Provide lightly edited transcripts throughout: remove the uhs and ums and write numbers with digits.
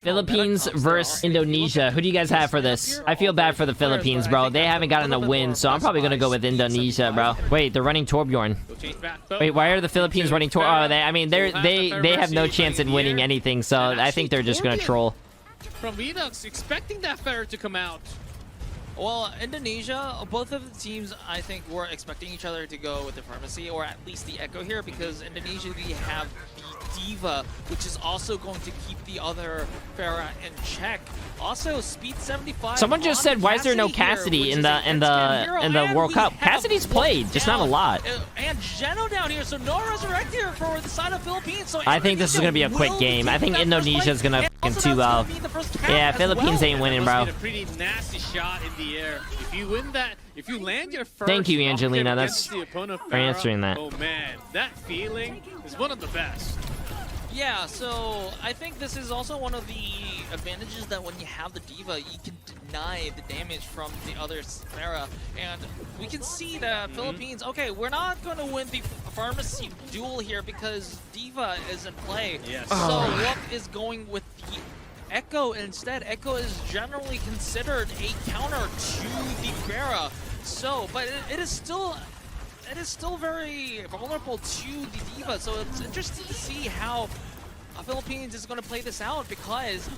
Philippines versus Indonesia. Who do you guys have for this? I feel bad for the Philippines, bro. They haven't gotten a win, so I'm probably gonna go with Indonesia, bro. Wait, they're running Torbjorn. Wait, why are the Philippines running Tor? Oh, they have no chance in winning anything, so I think they're just gonna troll. From Redux, expecting that Pharaoh to come out. Well, Indonesia, both of the teams, I think, were expecting each other to go with the Pharmacy, or at least the Echo here, because Indonesia, we have the D.Va, which is also going to keep the other Pharah in check. Also, Speed 75. Someone just said, "Why is there no Cassidy in the World Cup?" Cassidy's played, just not a lot. And Geno down here, so no resurrect here for the side of Philippines. So I think this is gonna be a quick game. I think Indonesia's gonna fucking 2-0. Yeah, Philippines ain't winning, bro. A pretty nasty shot in the air. If you win that, if you land your first. Thank you, Angelina. That's the opponent for answering that. Oh man, that feeling is one of the best. Yeah, so I think this is also one of the advantages that when you have the D.Va, you can deny the damage from the other Pharah. And we can see that Philippines, okay, we're not going to win the Pharmacy duel here because D.Va is in play. Yes. So what is going with the Echo instead? Echo is generally considered a counter to the Pharah. So, but it is still very vulnerable to the D.Va, so it's interesting to see how Philippines is going to play this out, because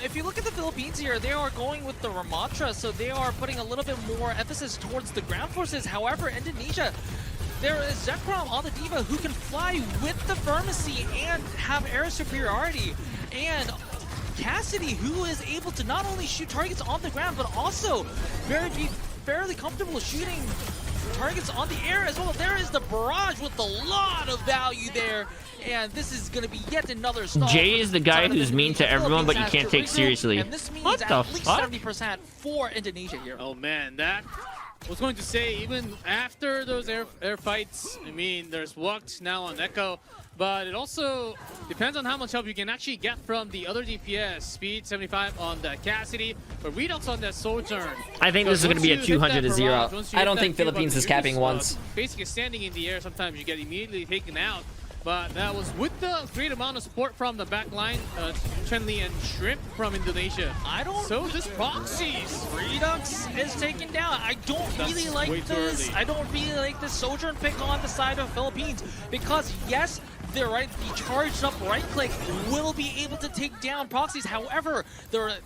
if you look at the Philippines here, they are going with the Ramatra, so they are putting a little bit more emphasis towards the ground forces. However, Indonesia, there is Zekrom on the D.Va who can fly with the Pharmacy and have air superiority, and Cassidy, who is able to not only shoot targets on the ground, but also be fairly comfortable shooting targets on the air as well. There is the barrage with a lot of value there, and this is going to be yet another stall. Jay is the guy who's mean to everyone, but you can't take seriously. And this means What the at least fuck? 70% for Indonesia here. Oh man, that was going to say, even after those air fights, I mean, there's walks now on Echo, but it also depends on how much help you can actually get from the other DPS. Speed 75 on the Cassidy, but Redux on that Sojourn. I think this is going to be a 200-0. I don't think Philippines is capping once. Basically standing in the air, sometimes you get immediately taken out. But that was with the great amount of support from the back line, Chenli and Shrimp from Indonesia. So this Proxies. Redux is taken down. I don't really like this. I don't really like this Sojourn pick on the side of Philippines, because yes, they're right. The charged up right click will be able to take down Proxies. However, the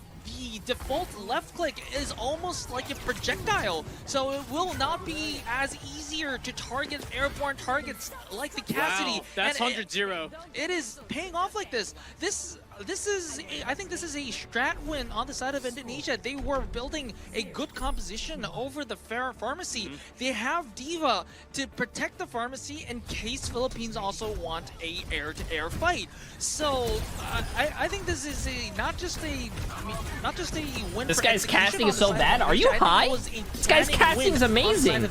default left click is almost like a projectile, so it will not be as easier to target airborne targets like the Cassidy. Wow, that's 100-0. It is paying off like this. I think this is a strat win on the side of Indonesia. They were building a good composition over the Pharmacy. They have D.Va to protect the Pharmacy in case Philippines also want a air-to-air fight. So I think this is not just a win. This guy's casting is so bad. Are you high? This guy's casting is amazing.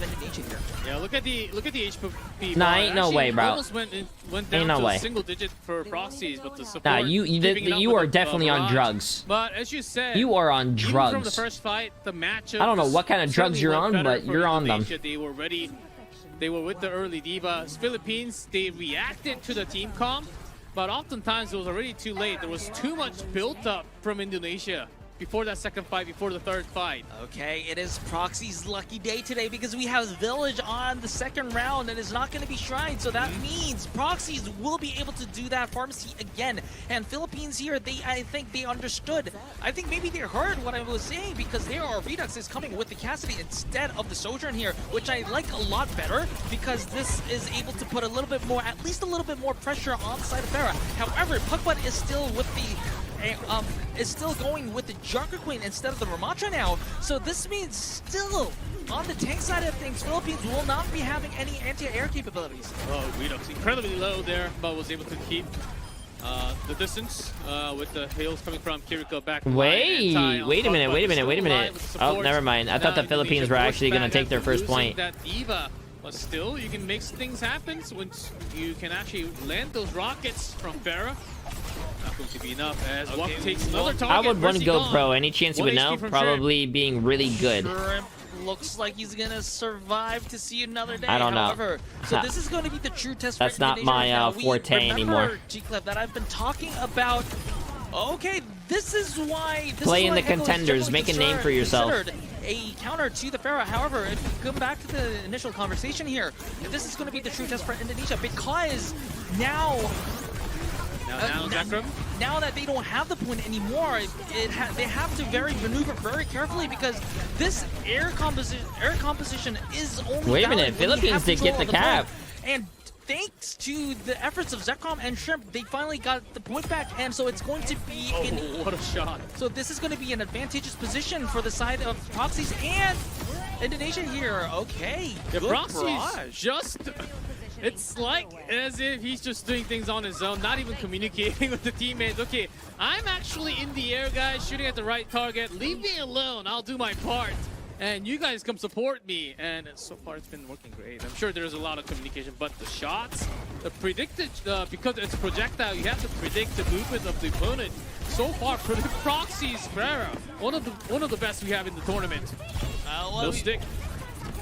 Yeah, look at the HP. Nah, ain't no way, bro. Almost went down to a single digit for Proxies, but the support. Nah, you are definitely on drugs. But as you said, you are on drugs. From the first fight, the matchup. I don't know what kind of drugs you're on, but you're on them. They were ready. They were with the early D.Va. Philippines, they reacted to the team comp, but oftentimes it was already too late. There was too much built up from Indonesia before that second fight, before the third fight. Okay, it is Proxy's lucky day today because we have Village on the second round and it's not going to be Shrine, so that means Proxies will be able to do that Pharmacy again. And Philippines here, I think they understood. I think maybe they heard what I was saying, because there are Redux is coming with the Cassidy instead of the Sojourn here, which I like a lot better, because this is able to put a little bit more, at least a little bit more pressure on the side of Pharah. However, Pugbutt is still with the going with the Junker Queen instead of the Ramatra now. So this means still, on the tank side of things, Philippines will not be having any anti-air capabilities. Oh, Redux incredibly low there, but was able to keep the distance with the hails coming from Kiriko back. Wait a minute. Oh, never mind. I thought the Philippines were actually going to take their first point. That D.Va, but still, you can make things happen once you can actually land those rockets from Pharah. Not going to be enough as Wok takes another target. I would want to go pro. Any chance you would know? Probably being really good. Shrimp looks like he's gonna survive to see another day. I don't know. However, so this is going to be the true test. That's for not my forte anymore. G-Clip, that I've been talking about. Okay, this is why Play in the Echo is contenders, generally make a name for yourself. considered a counter to the Pharah. However, if you come back to the initial conversation here, this is going to be the true test for Indonesia, because now now that they don't have the point anymore, they have to maneuver very carefully, because this air composition is only. Wait a minute, Philippines did get the cap. And thanks to the efforts of Zekrom and Shrimp, they finally got the point back, and so it's going to be what a shot. So this is going to be an advantageous position for the side of Proxies and Indonesia here. Okay, Yeah, good Proxies barrage. just... It's like as if he's just doing things on his own, not even communicating with the teammates. Okay, I'm actually in the air, guys, shooting at the right target. Leave me alone. I'll do my part. And you guys come support me. And so far, it's been working great. I'm sure there's a lot of communication, but the shots, the predicted, because it's projectile, you have to predict the movement of the opponent. So far, Proxies, Pharah, one of the best we have in the tournament. No stick.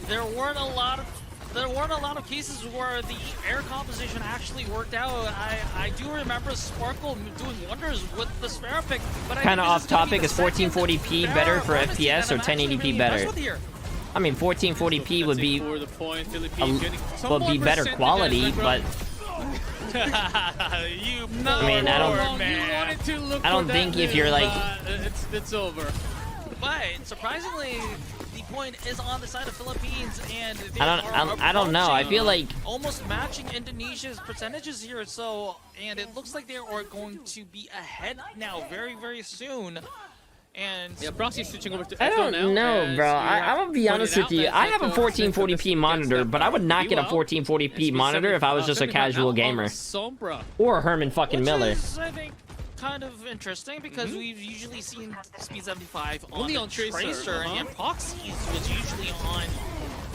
There weren't a lot of cases where the air composition actually worked out. I do remember Sparkle doing wonders with the Sphere pick, but Kind of off topic, is 1440p better for FPS or 1080p better? I mean, 1440p would be better quality, but I mean, I don't think if you're like it's over. But surprisingly, the point is on the side of Philippines, and they I don't know. I feel like almost matching Indonesia's percentages here. So, and it looks like they are going to be ahead now, very soon. And yeah, Proxy's switching over to I Echo don't now, know, bro. I'm gonna be honest with you. I have a 1440p monitor, but I would not get a 1440p monitor if I was just a casual gamer. Or Herman fucking Miller. Is, I think, kind of interesting, because we've usually seen Speed 75 Only on Tracer, and Proxies was usually on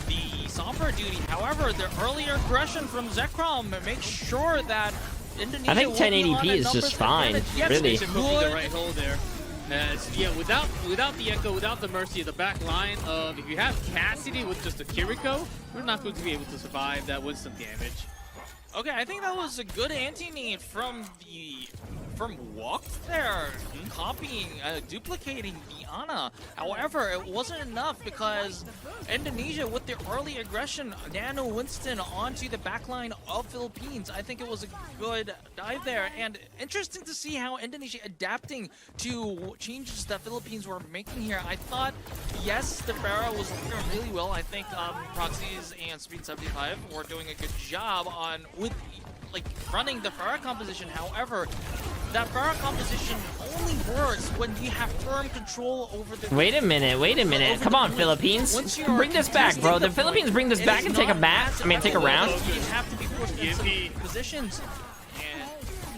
the Sombra duty. However, the earlier aggression from Zekrom makes sure that Indonesia I think will be on 1080p a is just numbers fine, advantage. Yes, really. it's The good. right hole there. Yeah, without the Echo, without the Mercy, the back line of, if you have Cassidy with just a Kiriko, we're not going to be able to survive that Winston damage. Okay, I think that was a good anti-nade from Walk there, copying, duplicating the Ana. However, it wasn't enough, because Indonesia, with their early aggression, Nano Winston onto the backline of Philippines. I think it was a good dive there, and interesting to see how Indonesia adapting to changes that Philippines were making here. I thought, yes, the Pharah was doing really well. I think Proxies and Speed 75 were doing a good job with running the Pharah composition. However, that Pharah composition only works when you have firm control over the... Wait a minute. Come on, Philippines. Bring this back, bro. The Philippines bring this back and take a match. I mean, take a round. You have to be forced in some positions. And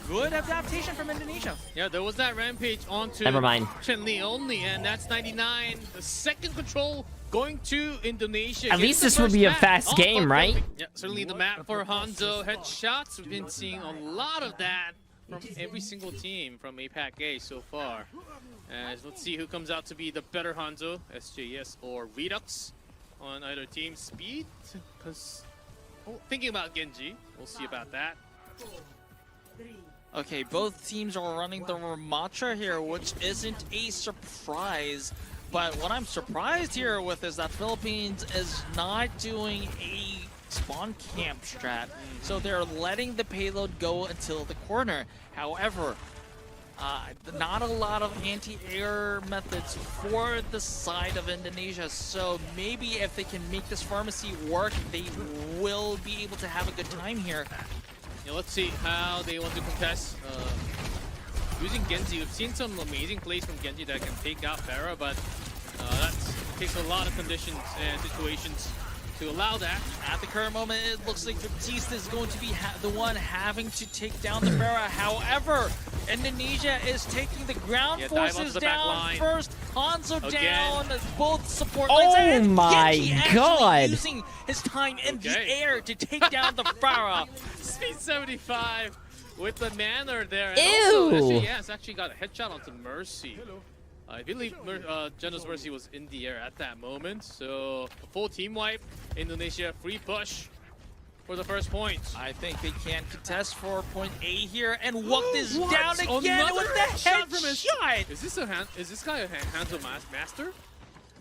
good adaptation from Indonesia. Yeah, there was that rampage onto Never mind. Chen-Li only, and that's 99. The second control going to Indonesia. At least this would be a fast game, right? Yeah, certainly the map for Hanzo. Headshots, we've been seeing a lot of that from every single team from APAC A so far. Let's see who comes out to be the better Hanzo, SJS or Redux on either team. Speed, because thinking about Genji, we'll see about that. Okay, both teams are running the Ramatra here, which isn't a surprise. But what I'm surprised here with is that Philippines is not doing a spawn camp strat. So they're letting the payload go until the corner. However, not a lot of anti-air methods for the side of Indonesia. So maybe if they can make this pharmacy work, they will be able to have a good time here. Yeah, let's see how they want to contest. Using Genji, we've seen some amazing plays from Genji that can take out Pharah, but that takes a lot of conditions and situations to allow that. At the current moment, it looks like Baptiste is going to be the one having to take down the Pharah. However, Indonesia is taking the ground forces down first. Hanzo down, both support lines. Oh my god! Using his time in the air to take down the Pharah. Speed 75 with the manner there. And Ew! also, SJS actually got a headshot onto Mercy. I believe Geno's Mercy was in the air at that moment. So, a full team wipe. Indonesia, free push. for the first point. I think they can contest for point A here and walk this What? down again Another with the headshot from his headshot. Is this guy a Hanzo master?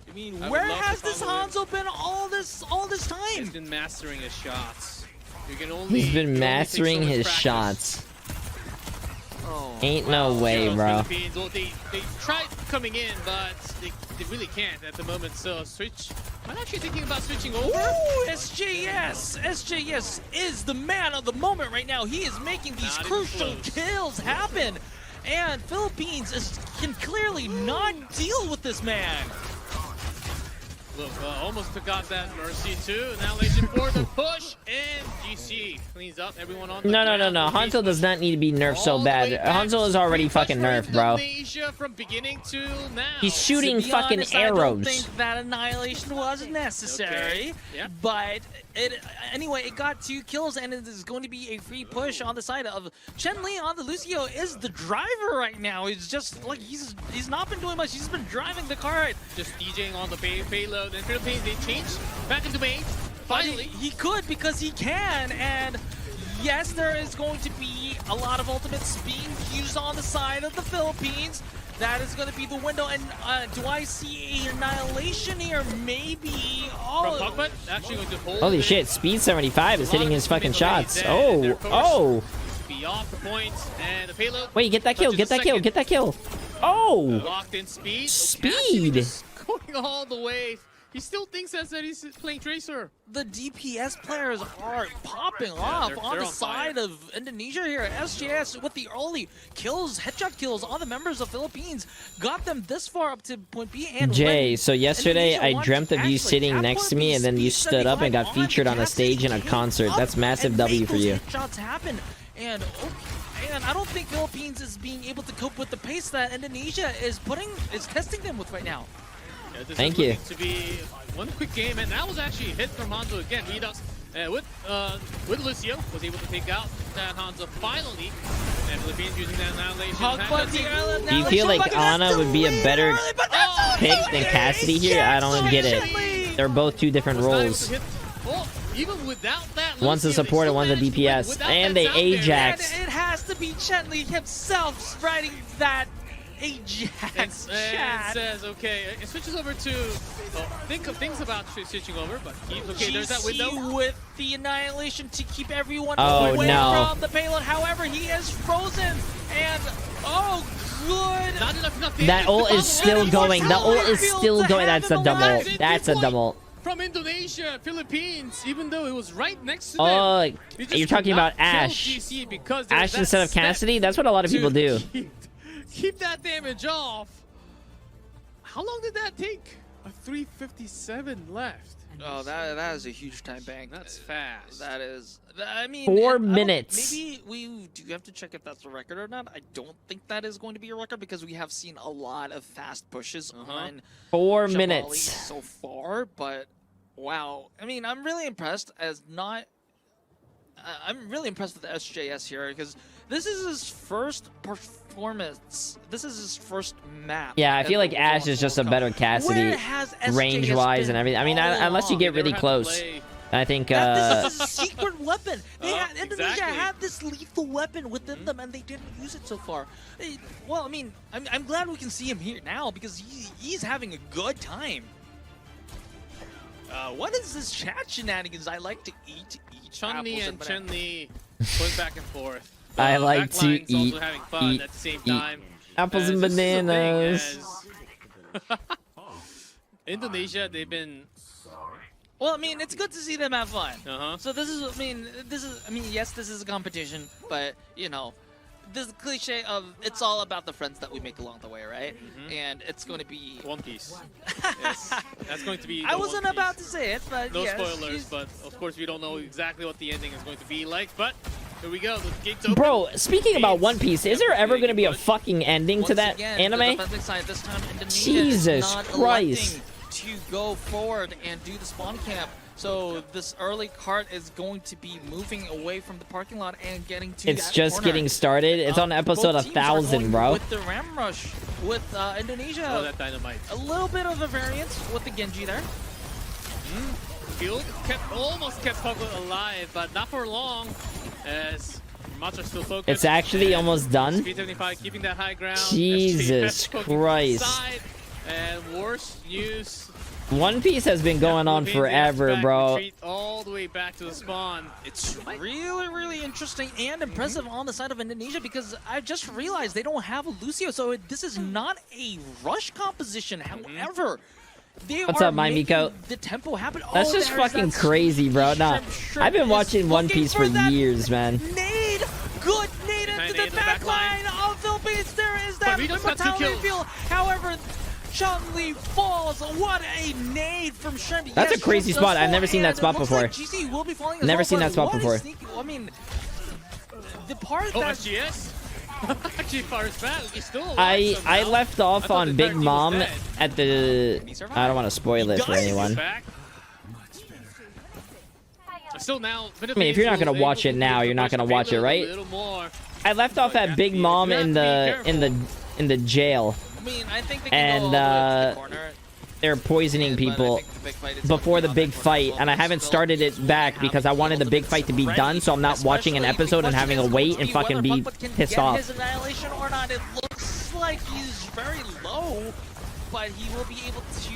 I mean, I would where love to has this follow him. Hanzo been all this He's time? been mastering his shots. You can only. He's been you can only take mastering so much his practice. shots. Oh. Ain't no way, Heroes, bro. Philippines, well, they tried coming in, but they really can't at the moment. So switch. I'm actually thinking about switching over. Ooh, SJS! SJS is the man of the moment right now. He is making these Not even crucial close. kills happen. And Philippines can clearly not deal with this man. Look, almost took out that Mercy too. Now Legion for the push, and GC cleans up everyone on the No. ground. Hanzo does not need to be nerfed so All the bad. way back. Hanzo is already Free push fucking for nerfed, bro. Indonesia from beginning to now. He's shooting To be fucking honest, I don't arrows. think that annihilation was necessary. Okay. Yeah. But anyway, it got 2 kills, and it is going to be a free push on the side of Chen Li. On the Lucio is the driver right now. He's just like he's not been doing much. He's been driving the cart. Just DJing on the payload. And Philippines, they changed back into main. Finally. He could because he can, and yes, there is going to be a lot of ultimates being used on the side of the Philippines. That is going to be the window, and do I see an annihilation here? Maybe. From Pugbutt, actually going to hold Holy it. shit, Speed 75 is A lot hitting of his fucking teammates already shots. dead, and their Oh. coach Be off the point, and the payload. Wait, get that kill, touches get the that kill, second. get that kill. Oh. Locked in speed. Speed. Is going all the way. He still thinks that he's playing Tracer. The DPS players are popping off they're on the on fire. side of Indonesia here. SJS with the early kills, headshot kills on the members of Philippines, got them this far up to point B. And Jay, when so yesterday Indonesia I wants dreamt of you actually sitting at next point to me B, and then you speed stood up and 75 got featured on a the stage in a came concert. up That's massive and W made for those you. Headshots happen. And I don't think Philippines is being able to cope with the pace that Indonesia is testing them with right now. Yeah, this Thank is you. looking to be one quick game, and that was actually a hit from Hanzo again. Redux with Lucio was able to take out that Hanzo finally, and Philippines using that annihilation. Do you feel like Ana would be a better pick than Cassidy here? I don't get it. They're both two different roles. Even without that, One's a Lucio, they supporter, still one's a managed to win DPS, without and that they sound barrier. Ajax. And it has to be Chen Li himself riding that Ajax And chat. says, okay, it switches over to, things about switching over, but keeps, okay, there's that window. GC with the annihilation to keep everyone Oh, away no. from the payload. However, he is frozen, and oh, good. Not enough That damage ult to is still follow. going. The ult is still going. That's a dumb ult. Entry That's a dumb ult. point From Indonesia, Philippines, even though it was right next to them. Oh, they just you're could talking not about kill Ash. GC because there's Ash that instead of step Cassidy? That's what a lot of to people do. Keep that damage off. How long did that take? A 3:57 left. Oh, that is a huge time bank. That's fast. That is. I mean, 4 I don't- minutes. Maybe we do have to check if that's a record or not. I don't think that is going to be a record because we have seen a lot of fast pushes on 4 Shavali minutes. so far. But wow, I mean, I'm really impressed I'm really impressed with the SJS here because this is his first performance. This is his first map. Yeah, I at feel like the Ash Overwatch is just a World better Cup. Cassidy Where has SJS range-wise been and everything. I mean, all unless you along? get really close. I think, This is a secret weapon. Indonesia exactly. had this lethal weapon within them, and they didn't use it so far. Well, I mean, I'm glad we can see him here now because he's having a good time. What is this chat shenanigans? I like to eat Chun-Li apples and bananas. Chen-Li going back and forth. I like to Backline's eat, also having fun at the same time. apples and This is the thing, bananas. as Indonesia, they've been Well, I mean, it's good to see them have fun. Uh-huh. So this is, yes, this is a competition, but you know, this cliche of it's all about the friends that we make along the way, right? And it's going to be One Piece. Yes, that's going to be. I the wasn't One Piece. about to say it, but No yes, spoilers, but of course we don't know exactly what the ending is going to be like. But here we go. The gates open. Bro, speaking about One Piece, is there ever going to be a fucking ending to once that again, the anime? defensive side, this time Indonesia Jesus is not Christ. electing to go forward and do the spawn camp. So this early cart is going to be moving away from the parking lot and getting to It's that just corner. getting started. It's on episode Both teams are 1000, going bro. With the Ram Rush, with Indonesia, Oh, that dynamite. a little bit of a variance with the Genji there. field. Almost kept Puglet alive, but not for long. As Matra still focused. It's actually almost done. Speed 75 keeping that high ground. Jesus Christ. And worse news. One Piece has been going on forever, bro. All the way back to the spawn. It's really, really interesting and impressive on the side of Indonesia because I just realized they don't have a Lucio, so this is not a rush composition. However, they What's are up, my Miko? making the tempo happen. That's just fucking crazy, bro. Nah, I've been watching One Piece for years, man. Nade! Good nade into the back line of Philippines. There is that mortality field. However, Chun-Li falls. What a nade from Shrem. That's a crazy spot. I've never seen that spot before. Like GC will be falling as Never well, seen that spot what a before. sneaky- I mean, the part Oh, that SGS? Actually fires back. He's still alive I somehow. left I off thought on the Big entire team was Mom dead. at the... I don't want to spoil it for anyone. Back. Still now, I mean, if you're not gonna watch it now, you're not gonna watch it, right? I left off at Big Mom in the jail, I mean, I think they can go all and the way to the corner. they're poisoning But I people think the big fight is before the gonna big be on fight, that and I corner. haven't Still, started it we back have because I to be wanted the able big to fight to be ready, done, so I'm not watching an especially episode and the having to question wait is and going to fucking be whether Buckbutt can pissed get off. his annihilation or not. It looks like he's very low, but he will be able to.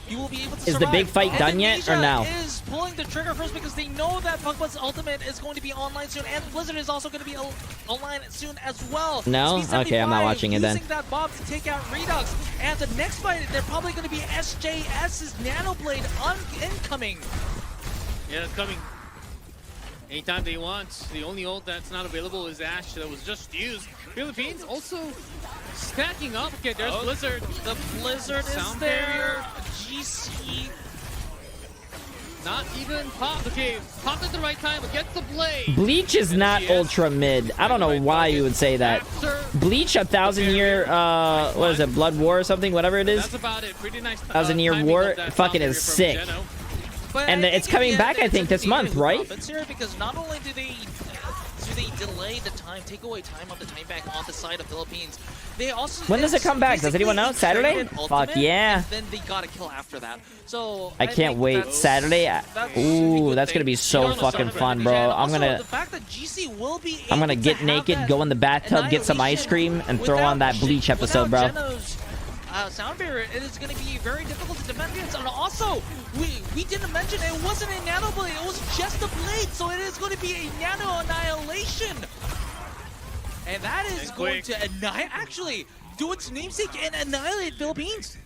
He will be able to Is the big survive. fight done yet, or no? Indonesia is pulling the trigger first because they know that Pugbutt's ultimate is going to be online soon, and Blizzard is also going to be online soon as well. No? Speed Okay, I'm not 75 watching it then. Using that bomb to take out Redux, and the next fight they're probably going to be SJS's Nano Blade incoming. Yeah, it's coming. Anytime they want. The only ult that's not available is Ash that was just used. Philippines also stacking up. Okay, there's Blizzard. The Blizzard is Sound there. barrier. GC. Not even popped. Okay, popped at the right time, but gets the blade. Bleach is not ultra mid. I don't know why you would say that. After, Bleach, 1,000-year, what is it, Blood War or something, whatever it is. that's about it. Pretty nice. 1,000-year timing war, of that fucking sound is barrier sick. from Geno. But And I it's think in coming the back, end, I think, it's this gonna be month, a right? offense here because not only do they delay the time, take away time on the time back on the side of Philippines, they also. When does it come back? Does anyone know? Saturday? Fuck yeah. And then they got a kill after that. So I can't think wait. that's- Saturday? that should be a Ooh, good that's thing. gonna be so Regardless fucking of fun, it. bro. And I'm also, gonna the fact that GC will be I'm gonna able get to have naked, that go in the bathtub, get some ice cream, and throw on that Bleach episode, bro. without Geno's, sound barrier, it is going to be very difficult to defend against. And also, we didn't mention it wasn't a nano blade, it was just a blade, so it is going to be a nano annihilation. And that is going to actually do its namesake and annihilate Philippines.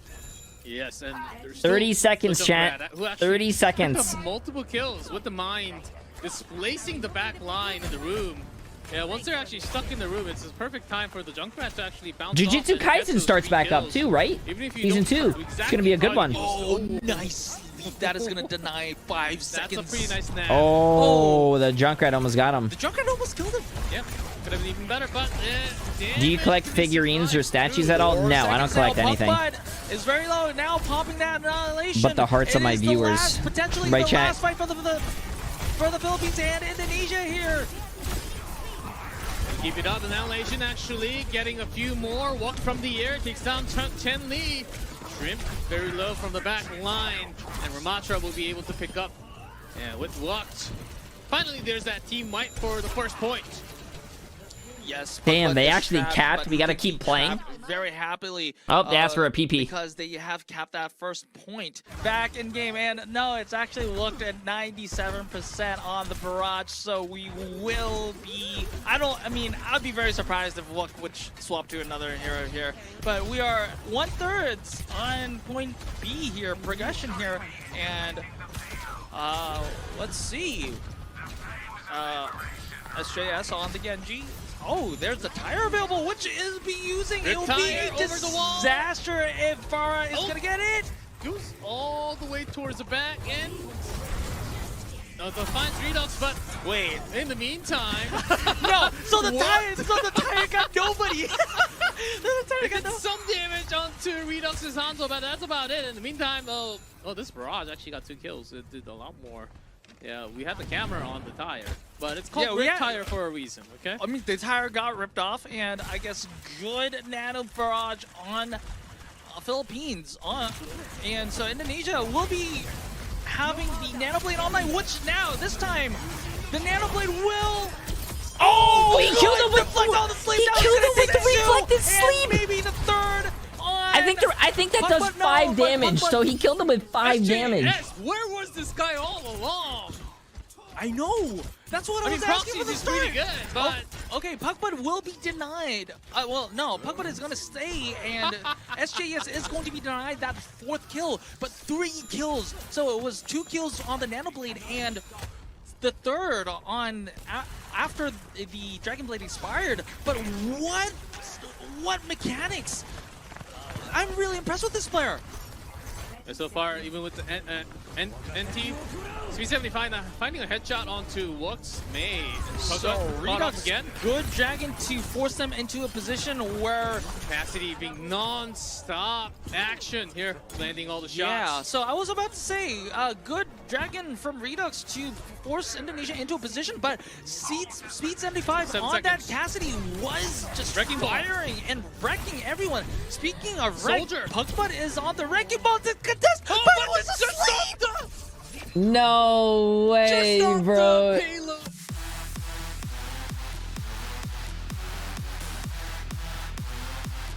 Yes, and there's 30 still seconds, Junkrat, chat. who actually 30 picked seconds. up multiple kills with the mind, displacing the back line in the room. Yeah, once they're actually stuck in the room, it's a perfect time for the Junkrat to actually bounce off Jujutsu and get Kaisen those starts 3 back up kills. too, right? Even if you Season don't 2. It's exactly gonna be a good one. Oh, nice. That is going to deny 5 That's seconds. a pretty nice snap. Oh, the Junkrat almost got him. The Junkrat almost killed him. Yeah, could have been even better, but Do you collect figurines or statues at all? No, I don't collect anything. Is very low now, popping that annihilation. But the hearts of my It is the viewers. last, potentially Right, the chat? last fight for the Philippines and Indonesia here. Keep it up, Annihilation actually getting a few more. Walk from the air, takes down Chen Li. Shrimp very low from the back line, and Ramatra will be able to pick up. Yeah, with Walked. Finally, there's that team wipe for the first point. Yes. Damn, but they they're actually trapped, capped. but We gotta they keep playing. trapped very happily. Oh, they asked for a PP. Because they have capped that first point back in game. And no, it's actually looked at 97% on the barrage. So we will be. I'd be very surprised if Luck would swap to another hero here. But we are 1/3 on point B here, progression here. And let's see. SJS on the Genji. Oh, there's the tire available, which is be using. Good It will be tire a over the wall. disaster if Farah is gonna get it. Goes all the way towards the back end. Finds Redux, but Wait, in the meantime, no. So the What? tire got nobody. The tire got did some damage onto Redux's Hanzo, but that's about it. In the meantime, this barrage actually got 2 kills. It did a lot more. Yeah, we have the camera on the tire, but it's called rip tire for a reason, okay? I mean, the tire got ripped off, and I guess good nano barrage on Philippines. And so Indonesia will be having the Nano Blade online, which now, this time, the Nano Blade will... Oh, he killed him with deflect all the sleep. He killed him with the reflected sleep. Maybe the third on... I think that does But 5 damage, so he killed him with 5 damage. Yes, where was this guy all along? I know. That's what I was asking for the is start. pretty good, but... Okay, Puckbud will be denied. Well, no, Puckbud is going to stay, and SJS is going to be denied that 4th kill, but 3 kills. So it was 2 kills on the Nano Blade, and the 3rd on after the Dragon Blade expired. But what mechanics? I'm really impressed with this player. And so far, even with the NT, Speed75 now finding a headshot onto what's made. So Redux, again. good Dragon to force them into a position where... Cassidy being non-stop action here, landing all the shots. Yeah, so I was about to say, good Dragon from Redux to force Indonesia into a position, but Speed75 on that Cassidy was just Wrecking ball. firing and wrecking everyone. Speaking of Soldier. Puckbud is on the wrecking ball to contest, but it was asleep! No way, Just off bro.